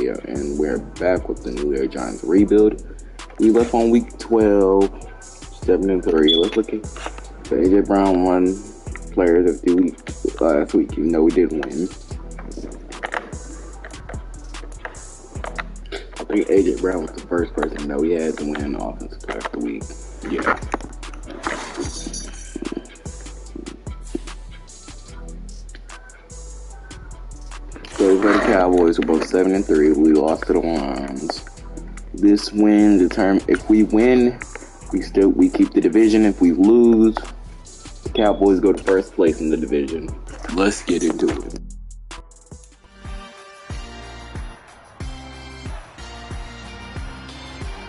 Yeah, and we're back with the New York Giants rebuild. We left on week 12, 7-3. Let's look at AJ Brown won Players of the Week last week, even though we did win. I think AJ Brown was the first person that we had to win Offensive Player of the Week. Yeah. So we got the Cowboys, we're both 7-3. We lost to the Lions. This win determines if we win, we keep the division. If we lose, the Cowboys go to first place in the division. Let's get into it.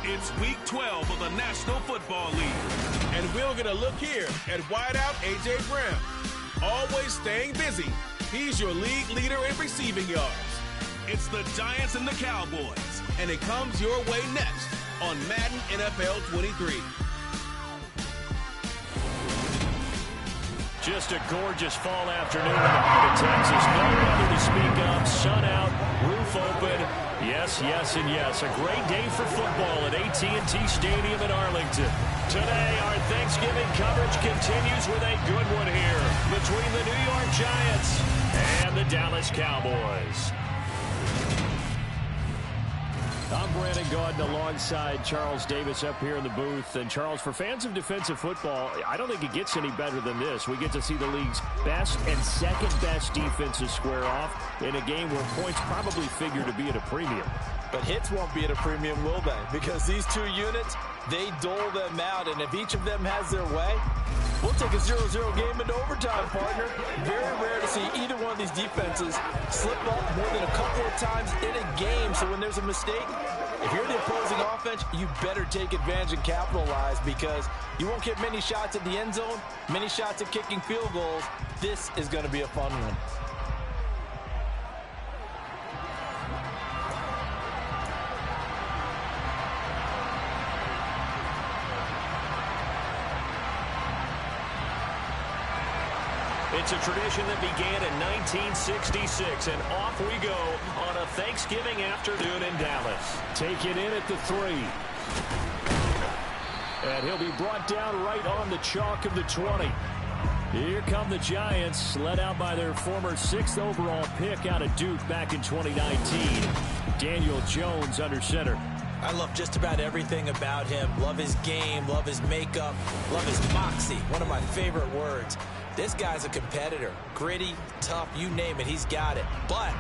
It's week 12 of the National Football League. And we'll get a look here at wideout A.J. Brown. Always staying busy. He's your league leader in receiving yards. It's the Giants and the Cowboys. And it comes your way next on Madden NFL 23. Just a gorgeous fall afternoon in the heart of Texas. No weather to speak of. Sun out, roof open. Yes, yes, and yes. A great day for football at AT&T Stadium in Arlington. Today, our Thanksgiving coverage continues with a good one here between the New York Giants and the Dallas Cowboys. I'm Brandon Gaudin alongside Charles Davis up here in the booth. And Charles, for fans of defensive football, I don't think it gets any better than this. We get to see the league's best and second best defenses square off in a game where points probably figure to be at a premium. But hits won't be at a premium, will they? Because these two units, they dole them out. And if each of them has their way, we'll take a 0-0 game into overtime, partner. Very rare to see either one of these defenses slip up more than a couple of times in a game. So when there's a mistake, if you're the opposing offense, you better take advantage and capitalize, because you won't get many shots at the end zone, many shots at kicking field goals. This is going to be a fun one. It's a tradition that began in 1966, and off we go on a Thanksgiving afternoon in Dallas. Take it in at the 3. And he'll be brought down right on the chalk of the 20. Here come the Giants, led out by their former 6th overall pick out of Duke back in 2019. Daniel Jones under center. I love just about everything about him. Love his game, love his makeup, love his moxie. One of my favorite words. This guy's a competitor. Gritty, tough, you name it, he's got it. But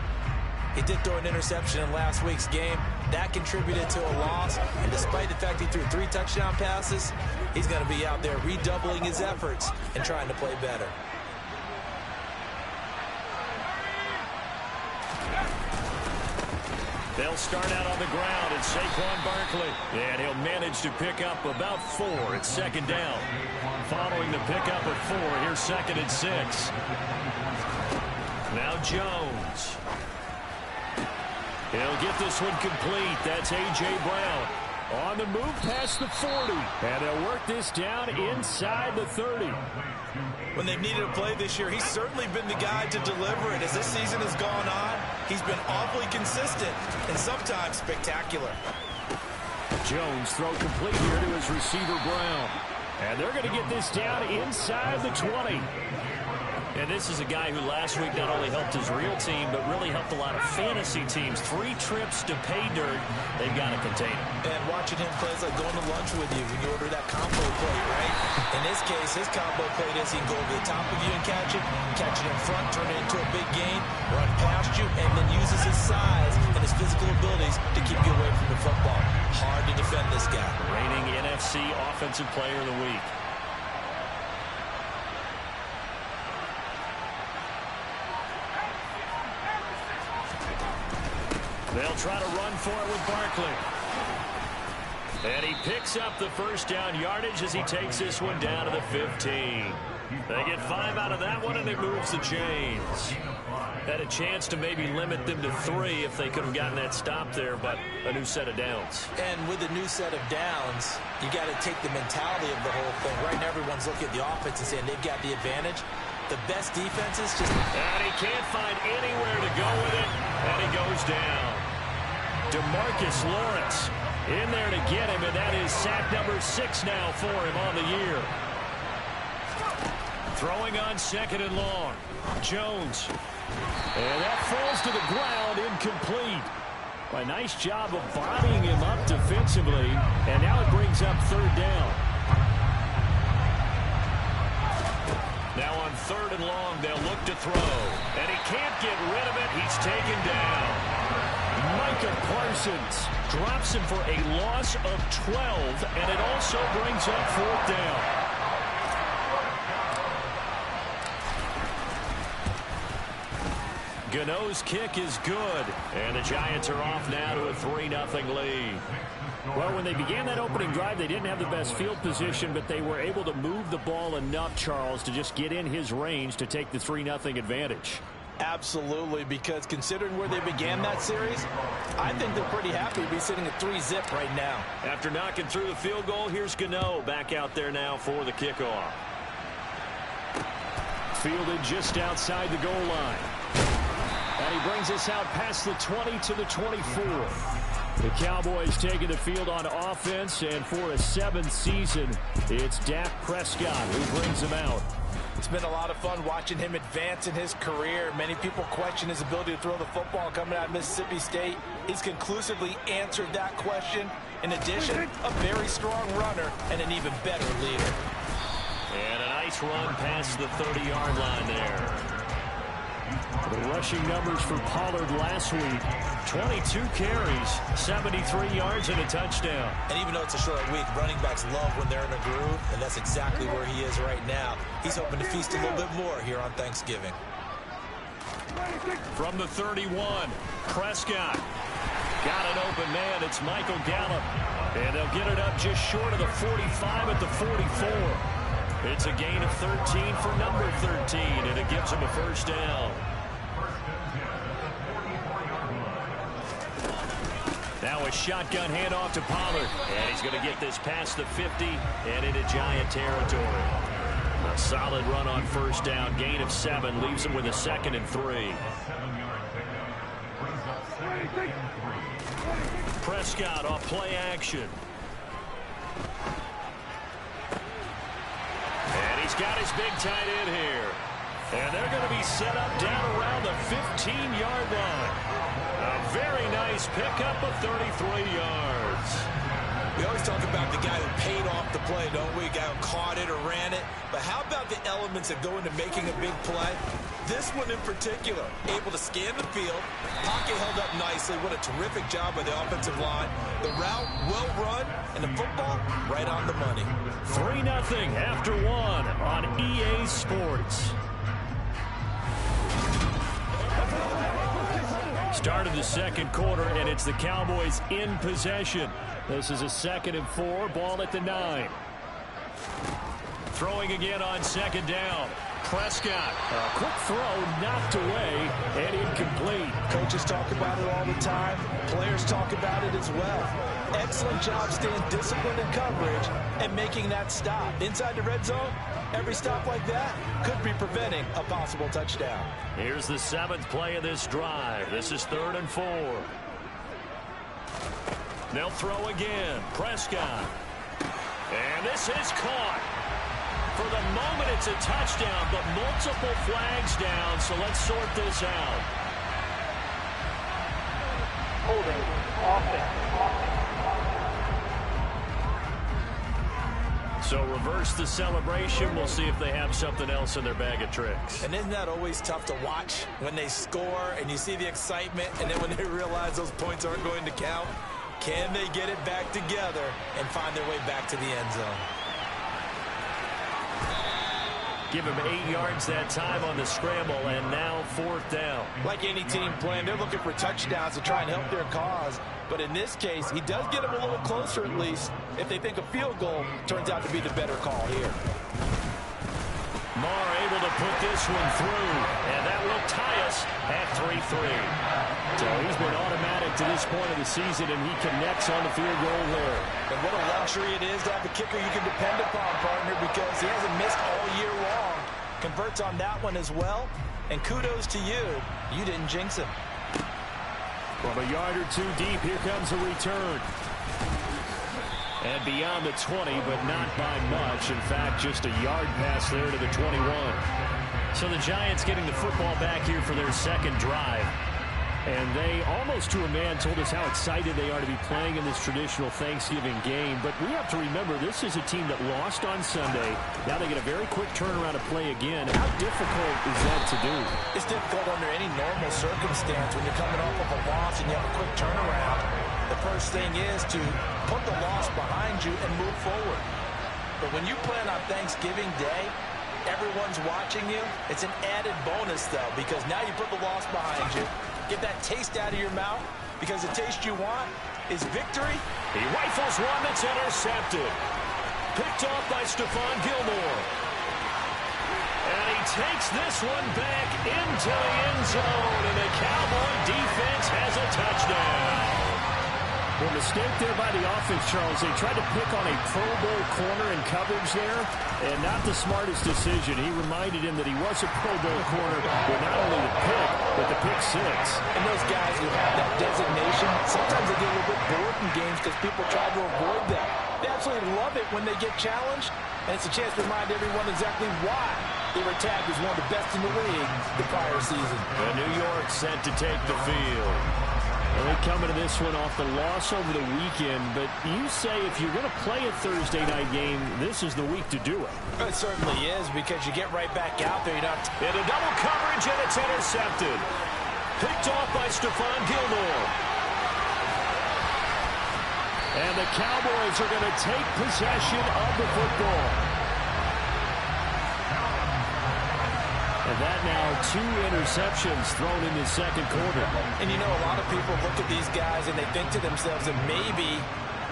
he did throw an interception in last week's game. That contributed to a loss. And despite the fact he threw 3 touchdown passes, he's going to be out there redoubling his efforts and trying to play better. They'll start out on the ground, and Saquon Barkley. And he'll manage to pick up about 4 at second down. Following the pickup of 4, here's 2nd and 6. Now Jones. He'll get this one complete. That's A.J. Brown. On the move past the 40. And they'll work this down inside the 30. When they've needed a play this year, he's certainly been the guy to deliver it. As this season has gone on, he's been awfully consistent and sometimes spectacular. Jones throw complete here to his receiver Brown. And they're going to get this down inside the 20. And this is a guy who last week not only helped his real team, but really helped a lot of fantasy teams. 3 trips to pay dirt. They've got to contain him. And watching him play is like going to lunch with you when you order that combo plate, right? In this case, his combo plate is he can go over the top of you and catch it in front, turn it into a big gain, run past you, and then uses his size and his physical abilities to keep you away from the football. Hard to defend this guy. Reigning NFC Offensive Player of the Week. They'll try to run for it with Barkley. And he picks up the first down yardage as he takes this one down to the 15. They get 5 out of that one, and it moves the chains. Had a chance to maybe limit them to 3 if they could have gotten that stop there, but a new set of downs. And with a new set of downs, you got to take the mentality of the whole thing. Right now, everyone's looking at the offense and saying they've got the advantage. The best defenses just... And he can't find anywhere to go with it, and he goes down. DeMarcus Lawrence in there to get him, and that is sack number 6 now for him on the year. Throwing on 2nd and long. Jones. And that falls to the ground, incomplete. A nice job of bodying him up defensively, and now it brings up 3rd down. Now on 3rd and long, they'll look to throw. And he can't get rid of it. He's taken down. Micah Parsons drops him for a loss of 12, and it also brings up 4th down. Gano's kick is good, and the Giants are off now to a 3-0 lead. Well, when they began that opening drive, they didn't have the best field position, but they were able to move the ball enough, Charles, to just get in his range to take the 3-0 advantage. Absolutely, because considering where they began that series, I think they're pretty happy to be sitting at 3-zip right now. After knocking through the field goal, here's Gano back out there now for the kickoff. Fielded just outside the goal line. And he brings us out past the 20 to the 24. The Cowboys taking the field on offense, and for a 7th season, it's Dak Prescott who brings them out. It's been a lot of fun watching him advance in his career. Many people question his ability to throw the football coming out of Mississippi State. He's conclusively answered that question. In addition, a very strong runner and an even better leader. And a nice run past the 30-yard line there. The rushing numbers for Pollard last week, 22 carries, 73 yards, and a touchdown. And even though it's a short week, running backs love when they're in a groove, and that's exactly where he is right now. He's hoping to feast a little bit more here on Thanksgiving. From the 31, Prescott. Got an open man. It's Michael Gallup. And they'll get it up just short of the 45 at the 44. It's a gain of 13 for number 13, and it gives him a 1st down. Now a shotgun handoff to Pollard, and he's going to get this past the 50 and into Giant territory. A solid run on 1st down, gain of 7, leaves him with a 2nd and 3. Prescott off play action. And he's got his big tight end here. And they're going to be set up down around the 15-yard line. A very nice pickup of 33 yards. We always talk about the guy who paid off the play, don't we? A guy who caught it or ran it. But how about the elements that go into making a big play? This one in particular, able to scan the field, pocket held up nicely. What a terrific job by the offensive line. The route, well run, and the football, right on the money. 3-0 after 1 on EA Sports. Start of the 2nd quarter, and it's the Cowboys in possession. This is a 2nd and 4, ball at the 9. Throwing again on 2nd down. Prescott, a quick throw, knocked away, and incomplete. Coaches talk about it all the time. Players talk about it as well. Excellent job staying disciplined in coverage and making that stop. Inside the red zone, every stop like that could be preventing a possible touchdown. Here's the 7th play of this drive. This is 3rd and 4. They'll throw again. Prescott. And this is caught. For the moment, it's a touchdown, but multiple flags down, so let's sort this out. Holding, offense. So reverse the celebration. We'll see if they have something else in their bag of tricks. And isn't that always tough to watch when they score and you see the excitement, and then when they realize those points aren't going to count? Can they get it back together and find their way back to the end zone? Give him 8 yards that time on the scramble, and now 4th down. Like any team playing, they're looking for touchdowns to try and help their cause. But in this case, he does get them a little closer at least if they think a field goal turns out to be the better call here. Marr able to put this one through, and that will tie us at 3-3. So he's been automatic to this point of the season, and he connects on the field goal there. And what a luxury it is to have a kicker you can depend upon, partner, because he hasn't missed all year long. Converts on that one as well, and kudos to you. You didn't jinx him. From a yard or two deep, here comes a return. And beyond the 20, but not by much. In fact, just a yard pass there to the 21. So the Giants getting the football back here for their second drive. And they, almost to a man, told us how excited they are to be playing in this traditional Thanksgiving game. But we have to remember, this is a team that lost on Sunday. Now they get a very quick turnaround to play again. How difficult is that to do? It's difficult under any normal circumstance when you're coming off of a loss and you have a quick turnaround. The first thing is to put the loss behind you and move forward. But when you plan on Thanksgiving Day, everyone's watching you. It's an added bonus, though, because now you put the loss behind you. Get that taste out of your mouth, because the taste you want is victory. He rifles one that's intercepted. Picked off by Stephon Gilmore. And he takes this one back into the end zone, and the Cowboy defense has a touchdown. Well, mistake there by the offense, Charles. They tried to pick on a Pro Bowl corner in coverage there, and not the smartest decision. He reminded him that he was a Pro Bowl corner with not only the pick, but the pick six. And those guys who have that designation, sometimes they get a little bit bored in games because people try to avoid them. They absolutely love it when they get challenged, and it's a chance to remind everyone exactly why they were tagged as one of the best in the league the prior season. And New York set to take the field. Well, they come into this one off the loss over the weekend, but you say if you're going to play a Thursday night game, this is the week to do it. It certainly is, because you get right back out there. Into double coverage, and it's intercepted. Picked off by Stephon Gilmore. And the Cowboys are going to take possession of the football. And that now 2 interceptions thrown in the second quarter. And you know, a lot of people look at these guys and they think to themselves that maybe,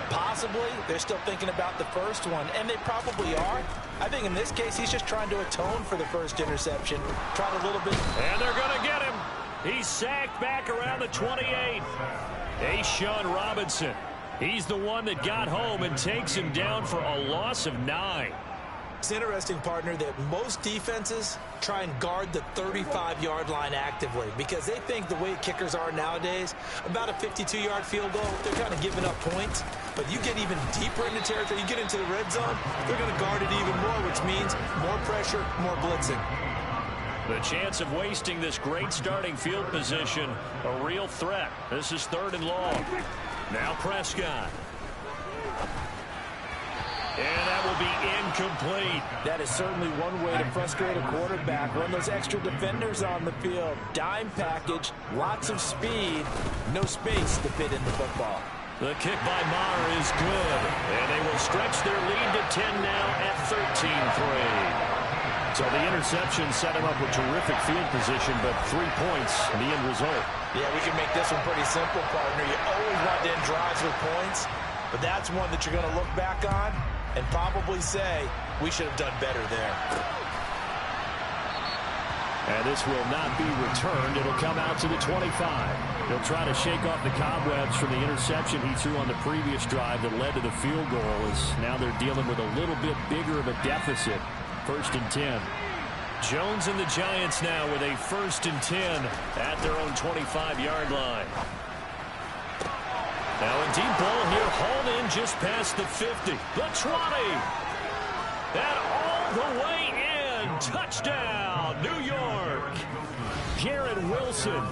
possibly, they're still thinking about the first one. And they probably are. I think in this case, he's just trying to atone for the first interception. Tried a little bit. And they're going to get him. He's sacked back around the 28. A'Shawn Robinson. He's the one that got home and takes him down for a loss of 9. It's interesting, partner, that most defenses try and guard the 35-yard line actively because they think the way kickers are nowadays, about a 52-yard field goal, they're kind of giving up points. But you get even deeper into territory, you get into the red zone, they're going to guard it even more, which means more pressure, more blitzing. The chance of wasting this great starting field position, a real threat. This is 3rd and long. Now Prescott. And that will be incomplete. That is certainly one way to frustrate a quarterback. Run those extra defenders on the field. Dime package, lots of speed, no space to fit in the football. The kick by Maher is good. And they will stretch their lead to 10 now at 13-3. So the interception set him up with terrific field position, but 3 points in the end result. Yeah, we can make this one pretty simple, partner. You always want to end drives with points, but that's one that you're going to look back on and probably say, we should have done better there. And this will not be returned. It'll come out to the 25. He'll try to shake off the cobwebs from the interception he threw on the previous drive that led to the field goal. As now they're dealing with a little bit bigger of a deficit. 1st and 10. Jones and the Giants now with a 1st and 10 at their own 25-yard line. Now a deep ball here, hauled in just past the 50. The 20. And all the way in. Touchdown, New York. Garrett Wilson,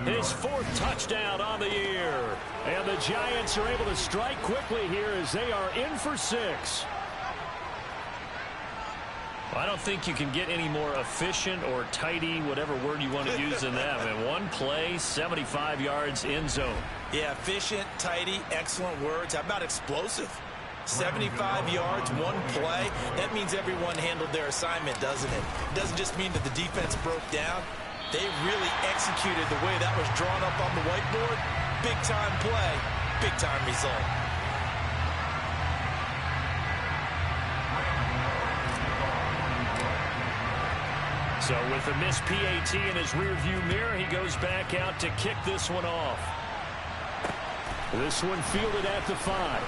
his 4th touchdown on the year. And the Giants are able to strike quickly here as they are in for 6. I don't think you can get any more efficient or tidy, whatever word you want to use in that. I mean, one play, 75 yards, end zone. Yeah, efficient, tidy, excellent words. How about explosive? 75 yards, one play. That means everyone handled their assignment, doesn't it? It doesn't just mean that the defense broke down. They really executed the way that was drawn up on the whiteboard. Big-time play, big-time result. So with a missed PAT in his rearview mirror, he goes back out to kick this one off. This one fielded at the 5.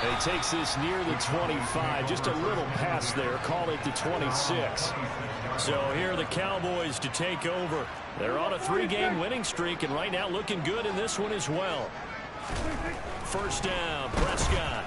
And he takes this near the 25, just a little pass there, call it the 26. So here are the Cowboys to take over. They're on a 3-game winning streak, and right now looking good in this one as well. First down, Prescott.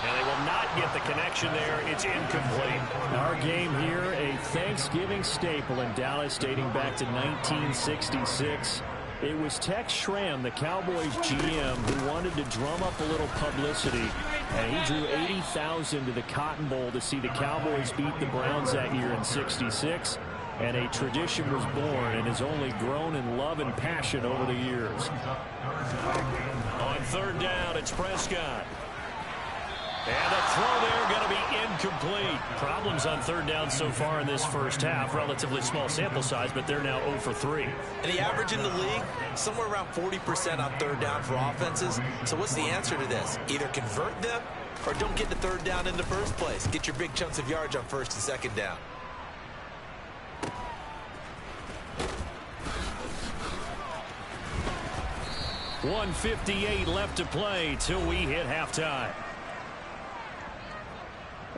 And they will not get the connection there. It's incomplete. Our game here, a Thanksgiving staple in Dallas dating back to 1966. It was Tex Schramm, the Cowboys GM, who wanted to drum up a little publicity. And he drew 80,000 to the Cotton Bowl to see the Cowboys beat the Browns that year in '66. And a tradition was born and has only grown in love and passion over the years. On third down, it's Prescott. And the throw there going to be incomplete. Problems on third down so far in this first half. Relatively small sample size, but they're now 0 for 3. And the average in the league, somewhere around 40% on third down for offenses. So what's the answer to this? Either convert them or don't get the third down in the first place. Get your big chunks of yards on first and second down. .158 left to play till we hit halftime.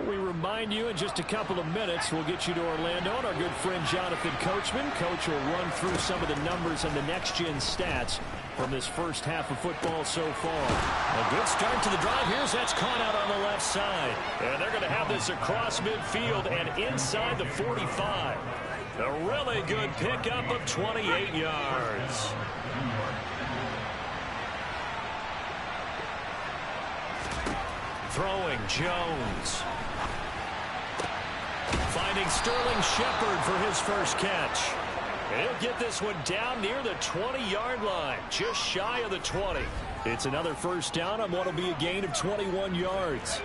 We remind you in just a couple of minutes we'll get you to Orlando and our good friend Jonathan Coachman. Coach will run through some of the numbers and the next-gen stats from this first half of football so far. A good start to the drive. Here's that's caught out on the left side. And they're going to have this across midfield and inside the 45. A really good pickup of 28 yards. Throwing Jones. Finding Sterling Shepard for his first catch. And he'll get this one down near the 20-yard line, just shy of the 20. It's another first down on what will be a gain of 21 yards.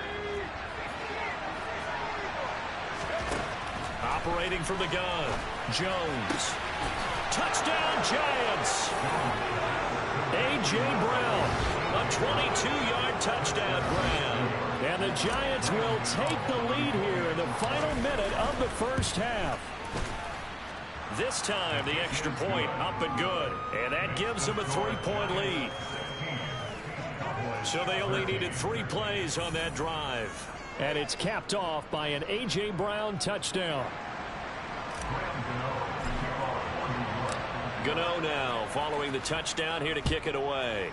Operating from the gun, Jones. Touchdown, Giants. A.J. Brown, a 22-yard touchdown grab. And the Giants will take the lead here in the final minute of the first half. This time, the extra point up and good. And that gives them a 3-point lead. So they only needed 3 plays on that drive. And it's capped off by an A.J. Brown touchdown. Gano now following the touchdown here to kick it away.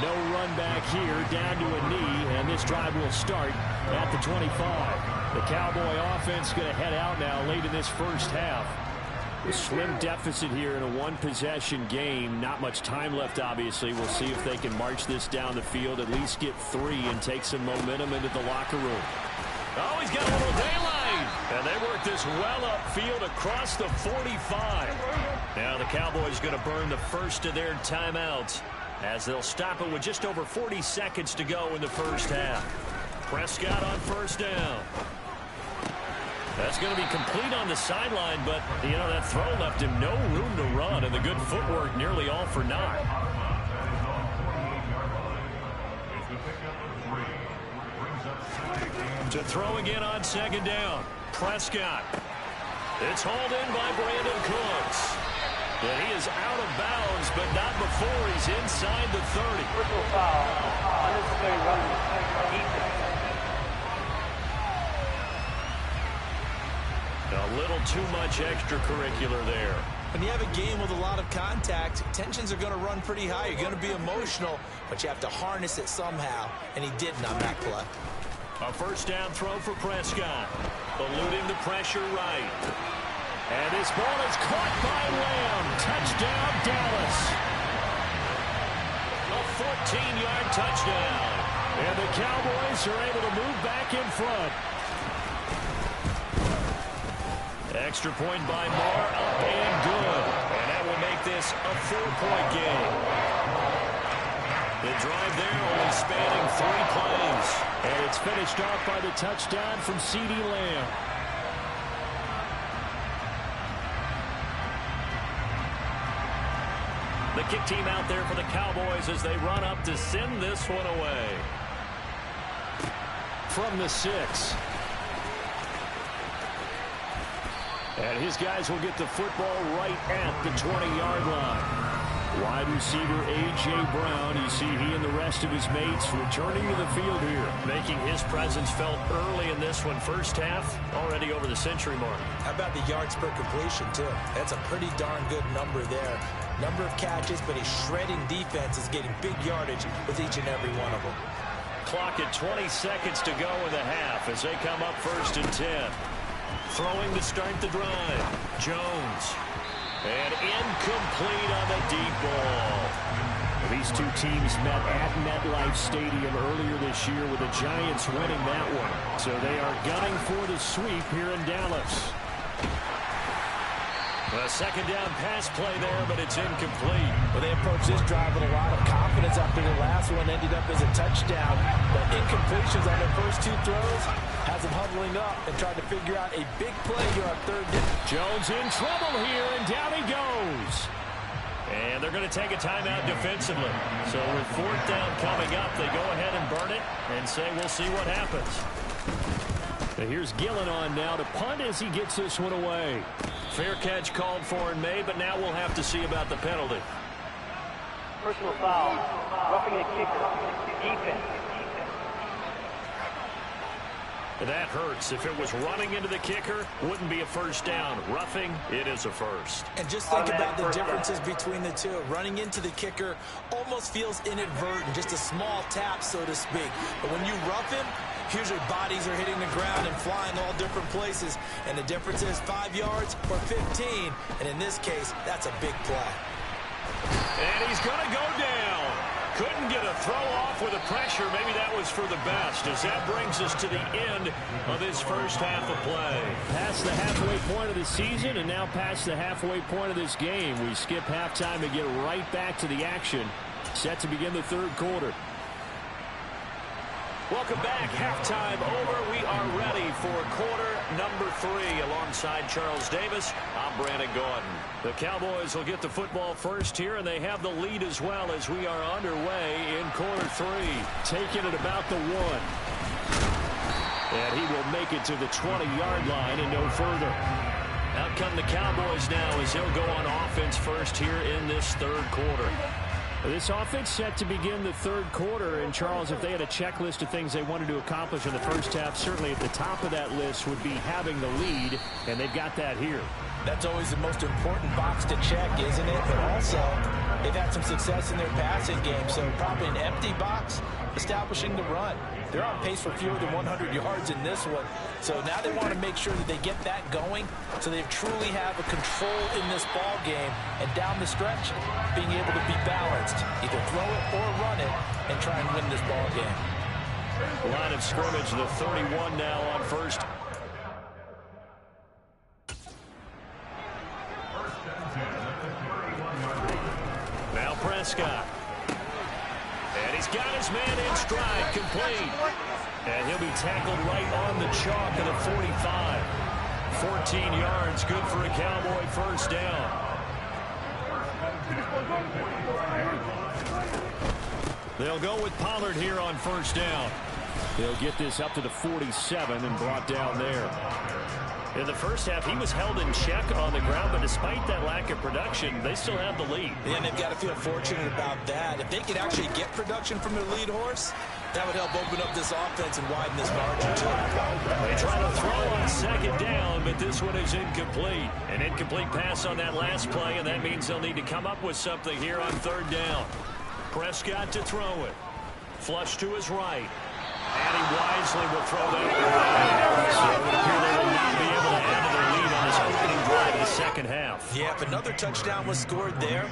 No run back here, down to a knee, and this drive will start at the 25. The Cowboy offense going to head out now late in this first half. A slim deficit here in a one-possession game. Not much time left, obviously. We'll see if they can march this down the field, at least get 3 and take some momentum into the locker room. Oh, he's got a little daylight. And they work this well upfield across the 45. Now the Cowboys going to burn the first of their timeouts, as they'll stop it with just over 40 seconds to go in the first half. Prescott on first down. That's going to be complete on the sideline, but, you know, that throw left him no room to run, and the good footwork nearly all for naught. To throw again on second down. Prescott. It's hauled in by Brandon Cooks. And he is out of bounds, but not before he's inside the 30. Personal foul. Unnecessary running. A little too much extracurricular there. When you have a game with a lot of contact, tensions are going to run pretty high. You're going to be emotional, but you have to harness it somehow, and he didn't on that play. A first down throw for Prescott. Eluding the pressure right. And this ball is caught by Lamb. Touchdown, Dallas. A 14-yard touchdown. And the Cowboys are able to move back in front. Extra point by Moore, up and good. And that will make this a 4-point game. The drive there only spanning 3 plays. And it's finished off by the touchdown from CeeDee Lamb. The kick team out there for the Cowboys as they run up to send this one away. From the 6. And his guys will get the football right at the 20-yard line. Wide receiver A.J. Brown. You see he and the rest of his mates returning to the field here, making his presence felt early in this one. First half, already over the century mark. How about the yards per completion, too? That's a pretty darn good number there. Number of catches, but a shredding defense is getting big yardage with each and every one of them. Clock at 20 seconds to go in the half as they come up 1st and 10. Throwing to start the drive. Jones. And incomplete on the deep ball. These two teams met at MetLife Stadium earlier this year with the Giants winning that one. So they are gunning for the sweep here in Dallas. A second down pass play there, but it's incomplete. Well, they approached this drive with a lot of confidence after the last one ended up as a touchdown. But incompletions on their first two throws has them huddling up and trying to figure out a big play here on 3rd down. Jones in trouble here, and down he goes. And they're going to take a timeout defensively. So with 4th down coming up, they go ahead and burn it and say we'll see what happens. But here's Gillen on now to punt as he gets this one away. Fair catch called for in May, but now we'll have to see about the penalty. Personal foul. Roughing the kicker. Defense. That hurts. If it was running into the kicker, wouldn't be a first down. Roughing, it is a first. And just think about the differences between the two. Running into the kicker almost feels inadvertent, just a small tap, so to speak. But when you rough him, usually bodies are hitting the ground and flying all different places. And the difference is 5 yards or 15. And in this case, that's a big play. And he's going to go down. Couldn't get a throw off with the pressure. Maybe that was for the best, as that brings us to the end of this first half of play. Past the halfway point of the season and now past the halfway point of this game. We skip halftime and get right back to the action. Set to begin the 3rd quarter. Welcome back. Halftime over. We are ready for quarter number 3. Alongside Charles Davis, I'm Brandon Gordon. The Cowboys will get the football first here, and they have the lead as well as we are underway in quarter 3. Taking it about the 1. And he will make it to the 20-yard line and no further. Out come the Cowboys now as they'll go on offense first here in this 3rd quarter. This offense set to begin the 3rd quarter. And, Charles, if they had a checklist of things they wanted to accomplish in the first half, certainly at the top of that list would be having the lead, and they've got that here. That's always the most important box to check, isn't it? But also, they've had some success in their passing game, so probably an empty box, establishing the run. They're on pace for fewer than 100 yards in this one. So now they want to make sure that they get that going so they truly have a control in this ball game. And down the stretch, being able to be balanced, either throw it or run it, and try and win this ball game. Line of scrimmage, the 31 now on first. Now Prescott. And he's got his man in stride, complete. And he'll be tackled right on the chalk of the 45. 14 yards, good for a Cowboy first down. They'll go with Pollard here on first down. They'll get this up to the 47 and brought down there. In the first half, he was held in check on the ground, but despite that lack of production, they still have the lead. And they've got to feel fortunate about that. If they could actually get production from their lead horse, that would help open up this offense and widen this margin too. They try to throw on second down, but this one is incomplete. An incomplete pass on that last play, and that means they'll need to come up with something here on third down. Prescott to throw it. Flush to his right. And he wisely will throw that away. So it would appear they will not be able to add to their lead on this opening drive of the second half. Yeah, if another touchdown was scored there,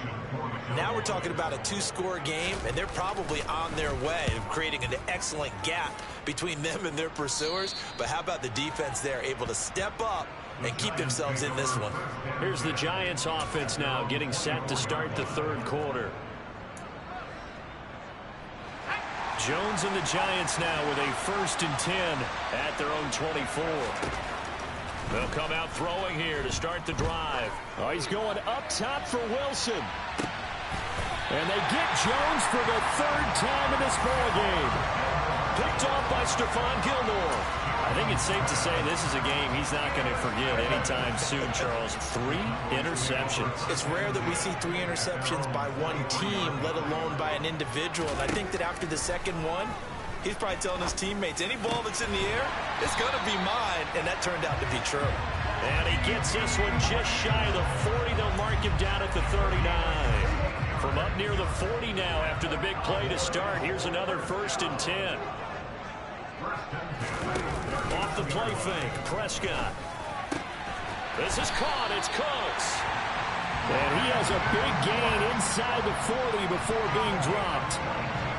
now we're talking about a two-score game, and they're probably on their way of creating an excellent gap between them and their pursuers. But how about the defense there, able to step up and keep themselves in this one? Here's the Giants offense now getting set to start the third quarter. Jones and the Giants now with a 1st and 10 at their own 24. They'll come out throwing here to start the drive. Oh, he's going up top for Wilson. And they get Jones for the 3rd time in this ball game. Picked off by Stephon Gilmore. I think it's safe to say this is a game he's not going to forget anytime soon, Charles. 3 interceptions. It's rare that we see 3 interceptions by one team, let alone by an individual. And I think that after the second one, he's probably telling his teammates, any ball that's in the air, it's going to be mine. And that turned out to be true. And he gets this one just shy of the 40. They'll mark him down at the 39. From up near the 40 now after the big play to start. Here's another 1st and 10. Off the play fake, Prescott. This is caught. It's Cooks. And he has a big gain inside the 40 before being dropped.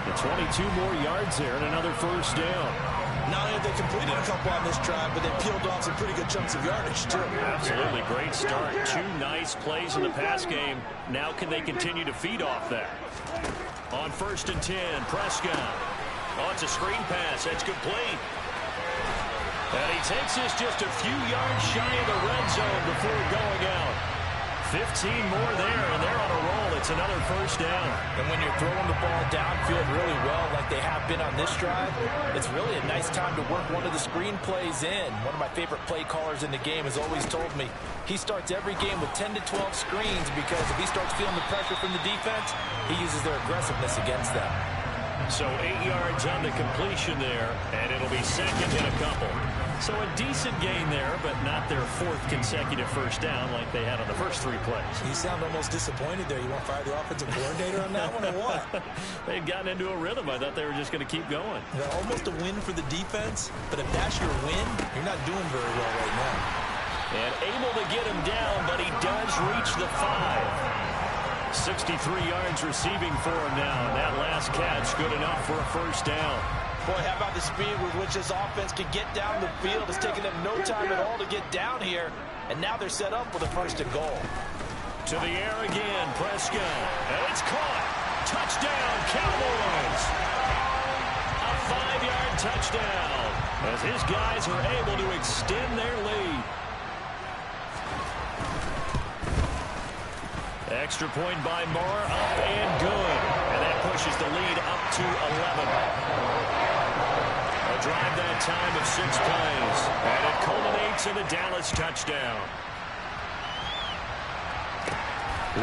The 22 more yards there and another 1st down. Not only have they completed a couple on this drive, but they peeled off some pretty good chunks of yardage, too. Absolutely great start. 2 nice plays in the pass game. Now can they continue to feed off that? On 1st and 10, Prescott. Oh, it's a screen pass. That's complete. And he takes this just a few yards shy of the red zone before going out. 15 more there, and they're on a roll. It's another 1st down. And when you're throwing the ball downfield really well like they have been on this drive, it's really a nice time to work one of the screen plays in. One of my favorite play callers in the game has always told me he starts every game with 10 to 12 screens because if he starts feeling the pressure from the defense, he uses their aggressiveness against them. So 8 yards on the completion there, and it'll be 2nd and a couple. So a decent gain there, but not their 4th consecutive 1st down like they had on the first 3 plays. You sound almost disappointed there. You want to fire the offensive coordinator on that one or what? They'd gotten into a rhythm. I thought they were just going to keep going. Almost a win for the defense, but if that's your win, you're not doing very well right now. And able to get him down, but he does reach the 5. 63 yards receiving for him now, and that last catch good enough for a 1st down. Boy, how about the speed with which this offense can get down the field? It's taken them no time at all to get down here, and now they're set up with a 1st and goal. To the air again, Prescott, and it's caught. Touchdown, Cowboys! A 5-yard touchdown as his guys are able to extend their lead. Extra point by Moore, up and good. And that pushes the lead up to 11. A drive that time of 6 plays. And it culminates in a Dallas touchdown.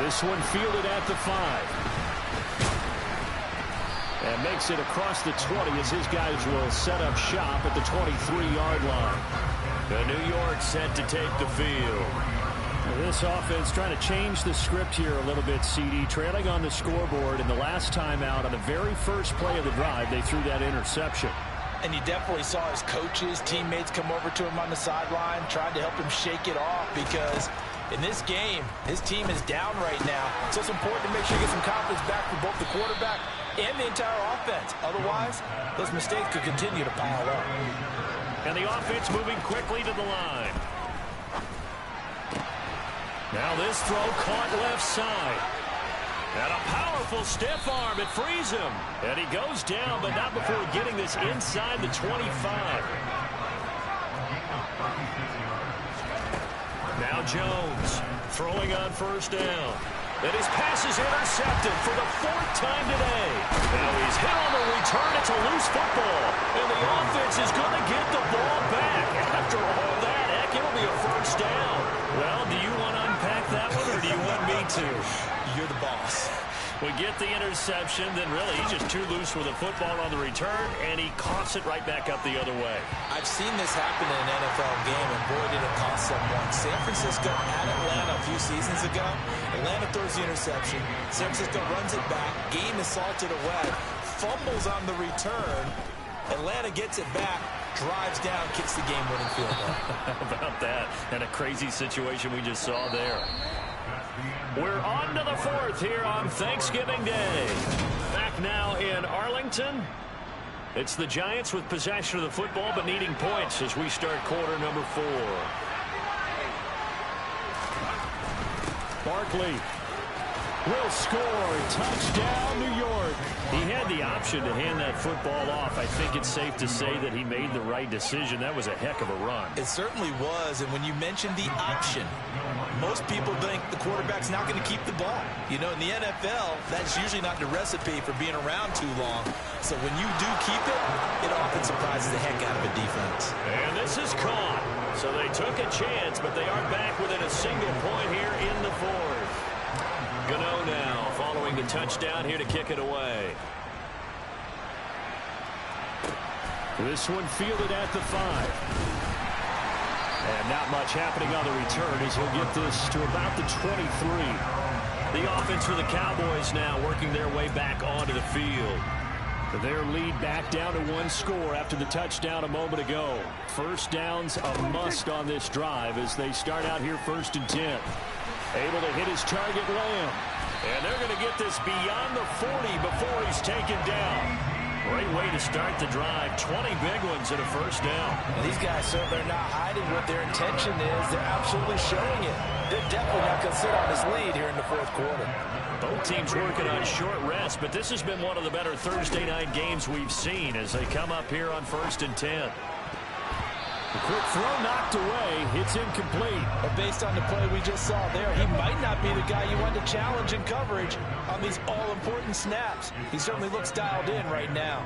This one fielded at the 5. And makes it across the 20 as his guys will set up shop at the 23-yard line. The New York set to take the field. This offense trying to change the script here a little bit, CD. Trailing on the scoreboard, and the last time out on the very first play of the drive, they threw that interception. And you definitely saw his coaches, teammates come over to him on the sideline, trying to help him shake it off because in this game, his team is down right now. So it's important to make sure you get some confidence back for both the quarterback and the entire offense. Otherwise, those mistakes could continue to pile up. And the offense moving quickly to the line. Now this throw caught left side. And a powerful stiff arm. It frees him. And he goes down, but not before getting this inside the 25. Now Jones throwing on 1st down. And his pass is intercepted for the 4th time today. Now he's hit on the return. It's a loose football. And the offense is going to get the ball back. After all that, heck, it'll be a 1st down. Well, do you want to unpack that one, or do you want me to? You're the boss. We get the interception, then really he's just too loose with the football on the return, and he coughs it right back up the other way. I've seen this happen in an NFL game, and boy, did it cost someone. San Francisco at Atlanta a few seasons ago. Atlanta throws the interception. San Francisco runs it back. Game is salted away. Fumbles on the return. Atlanta gets it back, drives down, kicks the game-winning field goal. How about that? And a crazy situation we just saw there. We're on to the 4th here on Thanksgiving Day. Back now in Arlington. It's the Giants with possession of the football but needing points as we start quarter number 4. Barkley will score. Touchdown, New York. He had the option to hand that football off. I think it's safe to say that he made the right decision. That was a heck of a run. It certainly was, and when you mentioned the option, Most people think the quarterback's not going to keep the ball. You know, in the NFL, that's usually not the recipe for being around too long. So when you do keep it, it often surprises the heck out of a defense. And this is caught. So they took a chance, but they are back within a single point here in the fourth. Gano now following the touchdown here to kick it away. This one fielded at the 5. And not much happening on the return as he'll get this to about the 23. The offense for the Cowboys now working their way back onto the field. Their lead back down to 1 score after the touchdown a moment ago. First down's a must on this drive as they start out here 1st and 10. Able to hit his target, Lamb. And they're going to get this beyond the 40 before he's taken down. Great way to start the drive. 20 big ones and a first down. And these guys certainly are not hiding what their intention is. They're absolutely showing it. They're definitely not going to sit on his lead here in the 4th quarter. Both teams working on short rest, but this has been one of the better Thursday night games we've seen as they come up here on 1st and 10. The quick throw knocked away. It's incomplete. But based on the play we just saw there, he might not be the guy you want to challenge in coverage on these all-important snaps. He certainly looks dialed in right now.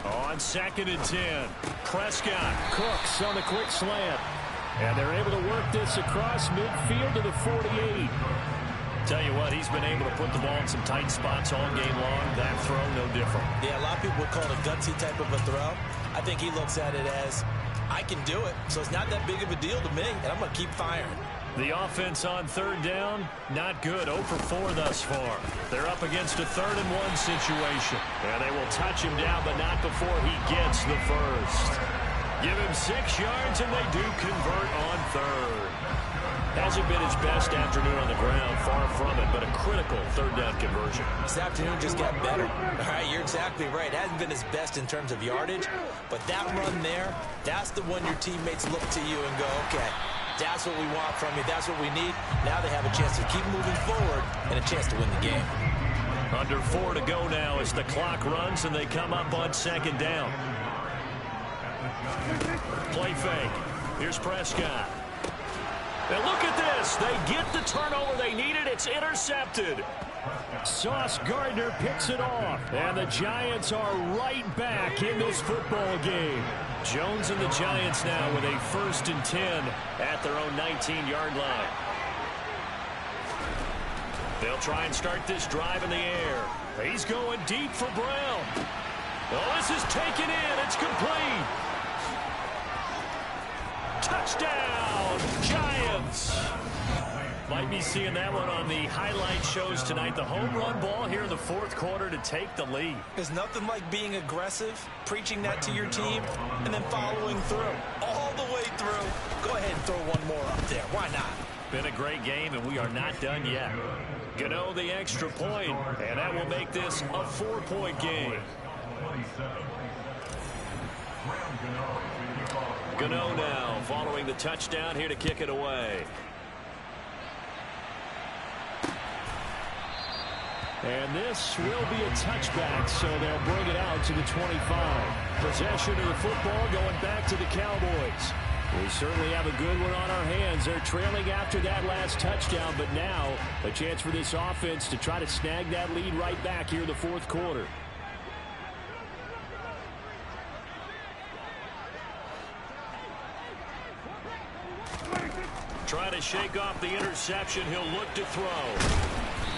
On 2nd and 10, Prescott. Cooks on the quick slant. And they're able to work this across midfield to the 48. Tell you what, he's been able to put the ball in some tight spots all game long. That throw, no different. Yeah, a lot of people would call it a gutsy type of a throw. I think he looks at it as, I can do it, so it's not that big of a deal to me, and I'm going to keep firing. The offense on 3rd down, not good. 0 for 4 thus far. They're up against a 3rd and 1 situation. And they will touch him down, but not before he gets the first. Give him 6 yards, and they do convert on 3rd. Hasn't been his best afternoon on the ground, far from it, but a critical 3rd down conversion. This afternoon just got better. All right, you're exactly right. It hasn't been his best in terms of yardage, but that run there, that's the one your teammates look to you and go, okay, that's what we want from you. That's what we need. Now they have a chance to keep moving forward and a chance to win the game. Under 4 to go now as the clock runs and they come up on 2nd down. Play fake. Here's Prescott. And look at this. They get the turnover they needed. It's intercepted. Sauce Gardner picks it off. And the Giants are right back in this football game. Jones and the Giants now with a 1st and 10 at their own 19-yard line. They'll try and start this drive in the air. He's going deep for Brown. Oh, this is taken in. It's complete. Touchdown, Giants. Might be seeing that one on the highlight shows tonight. The home run ball here in the 4th quarter to take the lead. There's nothing like being aggressive, preaching that to your team, and then following through. All the way through. Go ahead and throw one more up there. Why not? Been a great game, and we are not done yet. Gano the extra point, and that will make this a 4-point game. Gano now following the touchdown here to kick it away. And this will be a touchback, so they'll bring it out to the 25. Possession of the football going back to the Cowboys. We certainly have a good one on our hands. They're trailing after that last touchdown, but now a chance for this offense to try to snag that lead right back here in the 4th quarter. Trying to shake off the interception. He'll look to throw.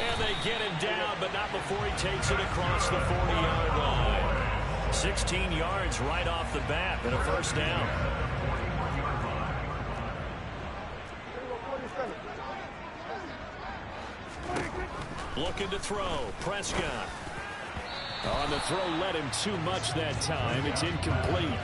And they get him down, but not before he takes it across the 40-yard line. 16 yards right off the bat and a 1st down. Looking to throw. Prescott. On the throw, led him too much that time. It's incomplete.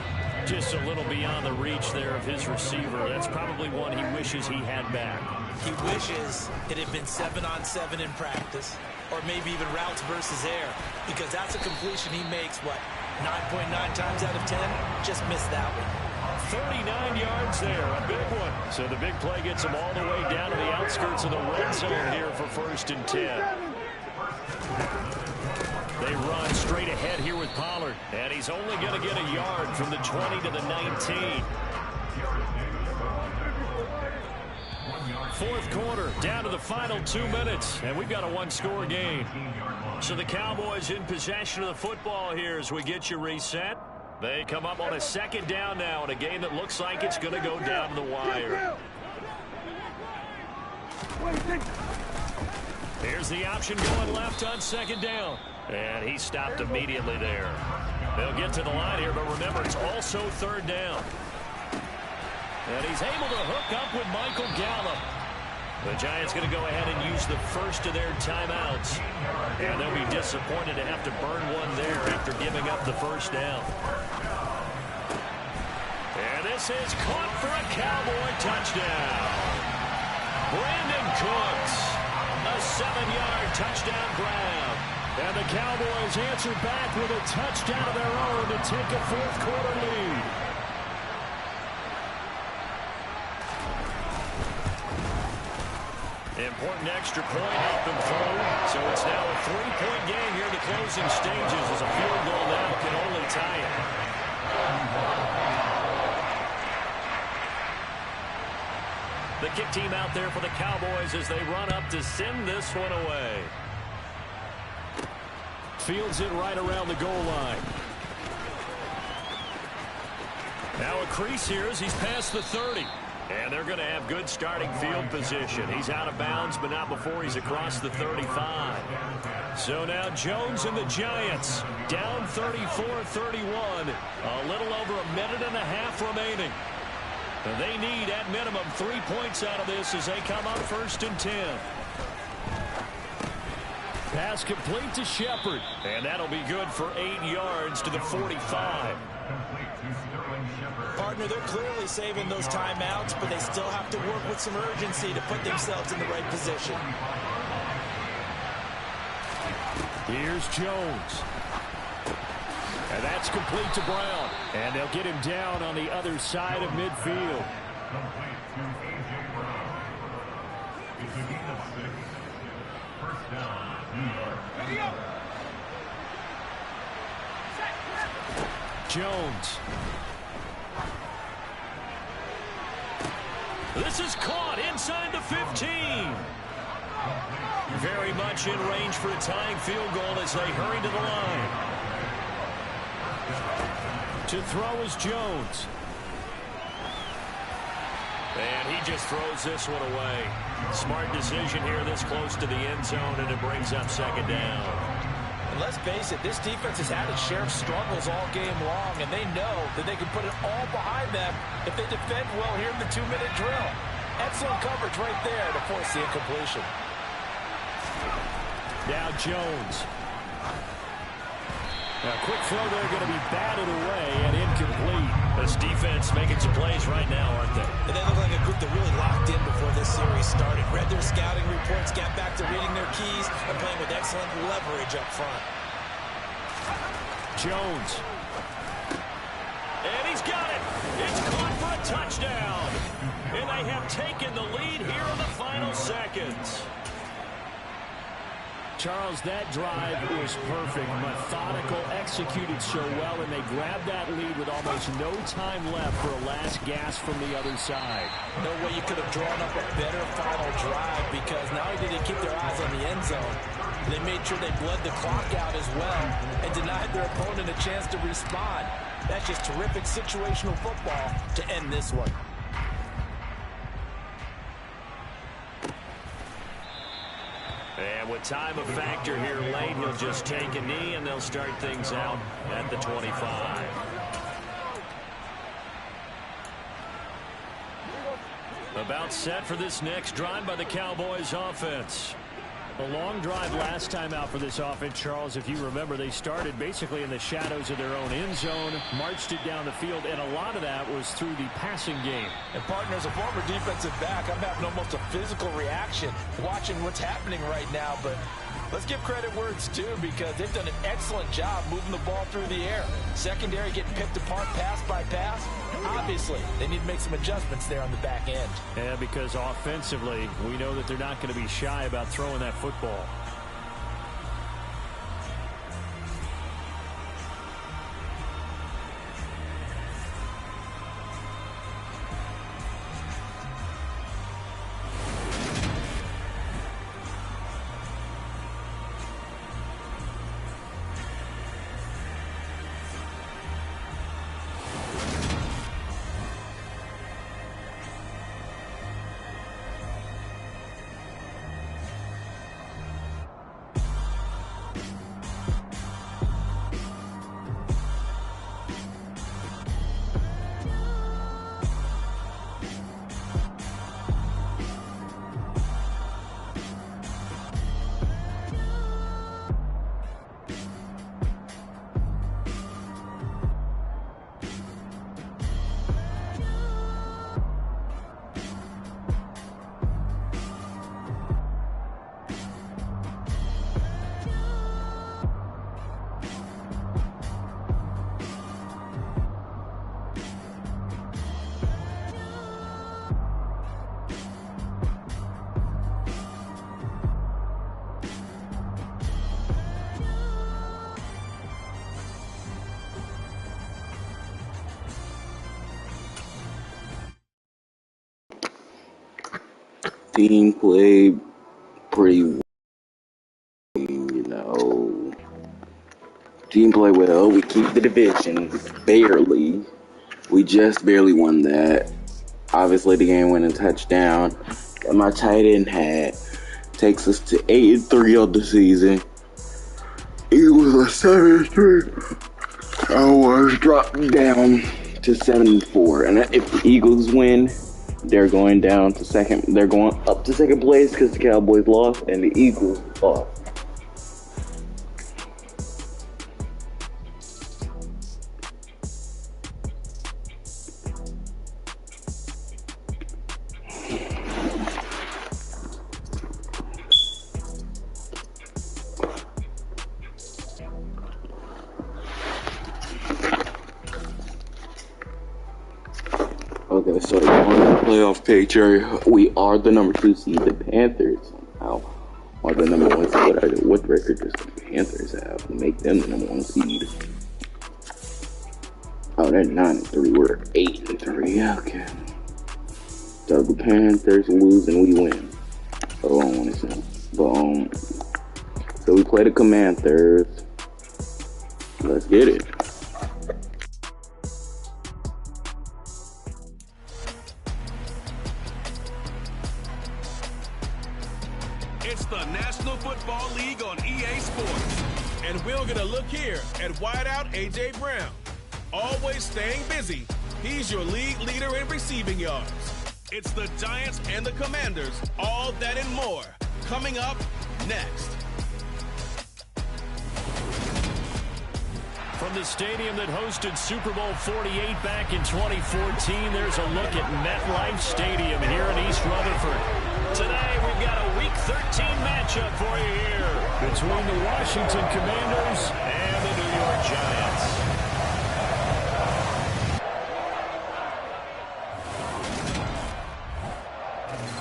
Just a little beyond the reach there of his receiver. That's probably one he wishes he had back. He wishes it had been 7-on-7 in practice, or maybe even routes versus air, because that's a completion he makes, what, 9.9 times out of 10? Just missed that one. 39 yards there, a big one. So the big play gets him all the way down to the outskirts of the red zone here for 1st and 10. They run straight ahead here with Pollard, and he's only going to get a yard from the 20 to the 19. fourth quarter, down to the final 2 minutes, and we've got a one-score game. So the Cowboys in possession of the football here as we get you reset. They come up on a second down now in a game that looks like it's going to go down to the wire. Here's the option going left on second down. And he stopped immediately there. They'll get to the line here, but remember, it's also third down. And he's able to hook up with Michael Gallup. The Giants going to go ahead and use the first of their timeouts. And they'll be disappointed to have to burn one there after giving up the first down. And this is caught for a Cowboy touchdown. Brandon Cooks, a 7-yard touchdown grab. And the Cowboys answer back with a touchdown of their own to take a fourth quarter lead. Important extra point helped them through. So it's now a 3-point game here in the closing stages as a field goal now can only tie it. The kick team out there for the Cowboys as they run up to send this one away. Fields it right around the goal line. Now a crease here as he's past the 30. And they're going to have good starting field position. He's out of bounds, but not before he's across the 35. So now Jones and the Giants down 34-31. A little over a minute and a half remaining. And they need, at minimum, 3 points out of this as they come up 1st and 10. Pass complete to Shepard. And that'll be good for 8 yards to the 45. Partner, they're clearly saving those timeouts, but they still have to work with some urgency to put themselves in the right position. Here's Jones. And that's complete to Brown. And they'll get him down on the other side of midfield. Jones. This is caught inside the 15. Very much in range for a tying field goal as they hurry to the line. To throw is Jones. And he just throws this one away. Smart decision here this close to the end zone, and it brings up second down. And let's face it, this defense has had its share of struggles all game long, and they know that they can put it all behind them if they defend well here in the 2-minute drill. Excellent coverage right there to force the incompletion. Now Jones. Now, quick throw there going to be batted away and incomplete. This defense making some plays right now, aren't they? And they look like a group that really locked in before this series started. Read their scouting reports, got back to reading their keys, and playing with excellent leverage up front. Jones. And he's got it. It's caught for a touchdown. And they have taken the lead here in the final seconds. Charles, that drive was perfect, methodical, executed so well, and they grabbed that lead with almost no time left for a last gasp from the other side. No way you could have drawn up a better final drive, because not only did they keep their eyes on the end zone, they made sure they bled the clock out as well and denied their opponent a chance to respond. That's just terrific situational football to end this one. And with time a factor here late, he'll just take a knee, and they'll start things out at the 25. About set for this next drive by the Cowboys offense. A long drive last time out for this offense, Charles. If you remember, they started basically in the shadows of their own end zone, marched it down the field, and a lot of that was through the passing game. And partner, as a former defensive back, I'm having almost a physical reaction watching what's happening right now. But let's give credit where it's due, because they've done an excellent job moving the ball through the air. Secondary getting picked apart pass by pass. Obviously, they need to make some adjustments there on the back end. Yeah, because offensively, we know that they're not going to be shy about throwing that football. team played pretty well, you know. Team played well. We keep the division. Barely. We just barely won that. Obviously, the game-winning touchdown that my tight end had takes us to 8-3 on the season. Eagles are 7-3. I was dropped down to 7-4, and if the Eagles win, they're going down to second. They're going up to second place because the Cowboys lost and the Eagles lost. Okay, so on the playoff picture, we are the number 2 seed. The Panthers somehow are the number 1 seed. What record does the Panthers have to make them the number 1 seed? Oh, they're 9-3. We're 8-3. Okay. So the Panthers lose and we win. Oh, I don't want to say. But so we play the Commanders. Let's get it. It's the National Football League on EA Sports. And we'll get a look here at wideout A.J. Brown. Always staying busy, he's your league leader in receiving yards. It's the Giants and the Commanders, all that and more, coming up next. From the stadium that hosted Super Bowl 48 back in 2014, there's a look at MetLife Stadium here in East Rutherford. Today, we've got a Week 13 matchup for you here between the Washington Commanders and the New York Giants.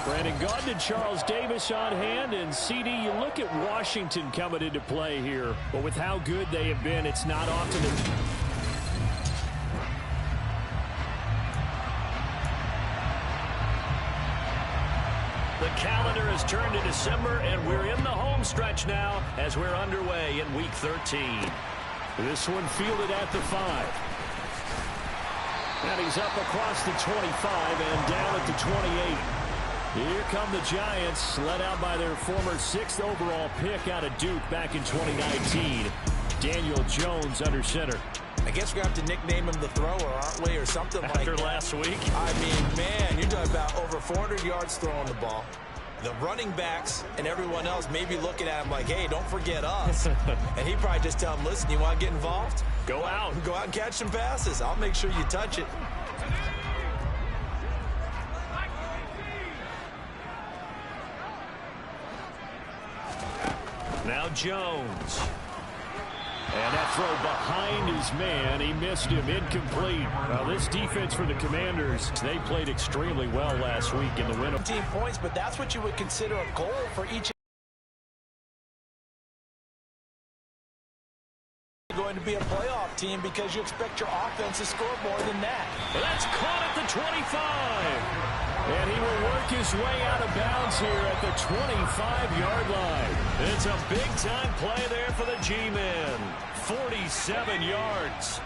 Brandon Gaudin and Charles Davis on hand, and CD, you look at Washington coming into play here, but with how good they have been, it's not often that... The calendar has turned to December, and we're in the home stretch now as we're underway in Week 13. This one fielded at the 5. And he's up across the 25 and down at the 28. Here come the Giants, led out by their former 6th overall pick out of Duke back in 2019. Daniel Jones under center. I guess we have to nickname him the thrower, aren't we, or something like that. After last week? I mean, man, you're talking about over 400 yards throwing the ball. The running backs and everyone else may be looking at him like, hey, don't forget us. And he probably just tell him, listen, you want to get involved? Go out. Go out and catch some passes. I'll make sure you touch it. Now Jones. And that throw behind his man. He missed him. Incomplete. Now this defense for the Commanders, they played extremely well last week in the win. 15 points, but that's what you would consider a goal for each. Going to be a playoff team because you expect your offense to score more than that. That's caught at the 25. And he will work his way out of bounds here at the 25-yard line. It's a big-time play there for the G-men. 47 yards.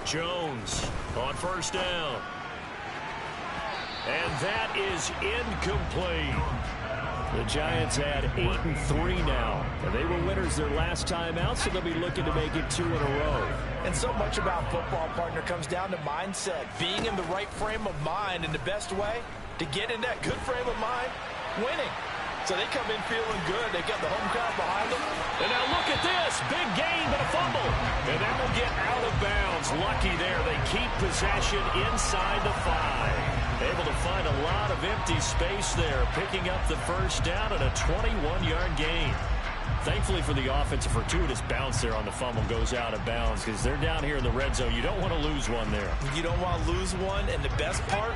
Jones on first down. And that is incomplete. The Giants had 8-3 now. And they were winners their last time out, so they'll be looking to make it 2 in a row. And so much about football, partner, comes down to mindset. Being in the right frame of mind, and the best way to get in that good frame of mind, winning. So they come in feeling good. They got the home crowd behind them. And now look at this. Big gain, but a fumble. And that will get out of bounds. Lucky there. They keep possession inside the 5. Able to find a lot of empty space there. Picking up the first down and a 21-yard gain. Thankfully for the offense, a fortuitous bounce there on the fumble goes out of bounds because they're down here in the red zone. You don't want to lose one there. You don't want to lose one, and the best part,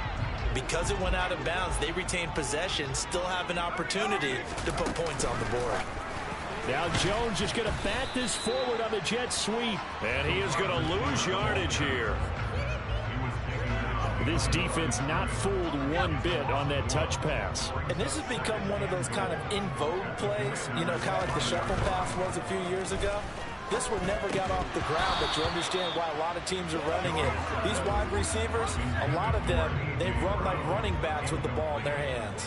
because it went out of bounds, they retain possession, still have an opportunity to put points on the board. Now Jones is going to bat this forward on the jet sweep, and he is going to lose yardage here. This defense not fooled one bit on that touch pass. And this has become one of those kind of in vogue plays, you know, kind of like the shuffle pass was a few years ago. This one never got off the ground, but you understand why a lot of teams are running it. These wide receivers, a lot of them, they run like running backs with the ball in their hands.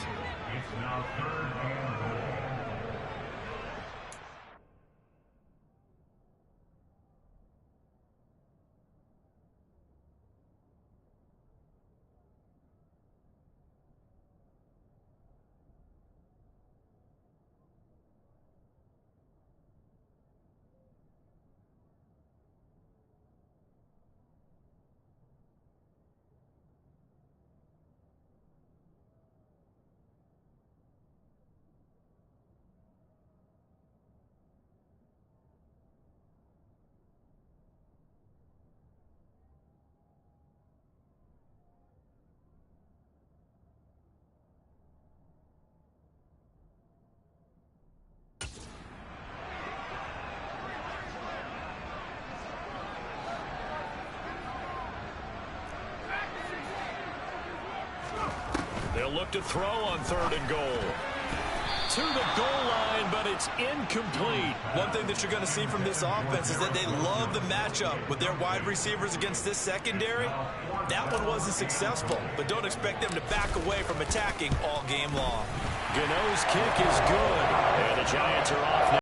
They'll look to throw on 3rd and goal. To the goal line, but it's incomplete. One thing that you're going to see from this offense is that they love the matchup with their wide receivers against this secondary. That one wasn't successful, but don't expect them to back away from attacking all game long. Gano's kick is good, and the Giants are off now.